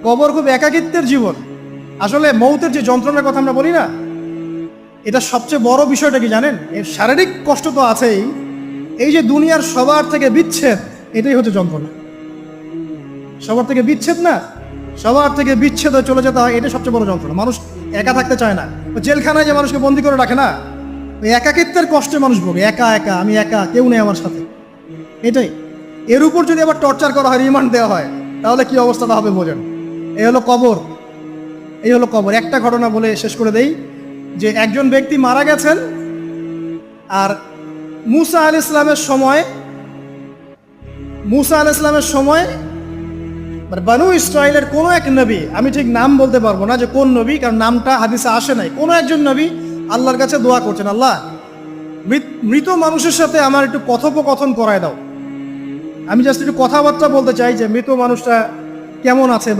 কবর খুব একাকিত্বের জীবন। আসলে মৌতের যে যন্ত্রণার কথা আমরা বলি না, এটা সবচেয়ে বড় বিষয়টা কি জানেন? এর শারীরিক কষ্ট তো আছেই, এই যে দুনিয়ার সবার থেকে বিচ্ছেদ, এটাই হচ্ছে যন্ত্রণা। সবার থেকে বিচ্ছেদ না, সবার থেকে বিচ্ছেদ হয়ে চলে যেতে হয়, এটা সবচেয়ে বড় যন্ত্রণা। মানুষ একা থাকতে চায় না। জেলখানায় যে মানুষকে বন্দি করে রাখে না, ওই একাকিত্বের কষ্টে মানুষ ভোগে। একা একা, আমি একা, কেউ নেই আমার সাথে, এটাই। এর উপর যদি আবার টর্চার করা হয়, রিমান্ড দেওয়া হয়, তাহলে কি অবস্থাটা হবে বোঝেন। এই হলো কবর, এই হলো কবর। একটা ঘটনা বলে শেষ করে দেই, যে একজন ব্যক্তি মারা গেছেন, আর মুসা আলাইহিস সালামের সময় মানে বানু ইসরাইলের কোনো এক নবী, আমি ঠিক নাম বলতে পারবো না যে কোন নবী, কারণ নামটা হাদিসে আসে নাই, কোনো একজন নবী আল্লাহর কাছে দোয়া করছেন, আল্লাহ মৃত মানুষের সাথে আমার একটু কথোপকথন করায় দাও। আমি জাস্ট একটু কথাবার্তা বলতে চাই যে মৃত মানুষটা কেমন আছে।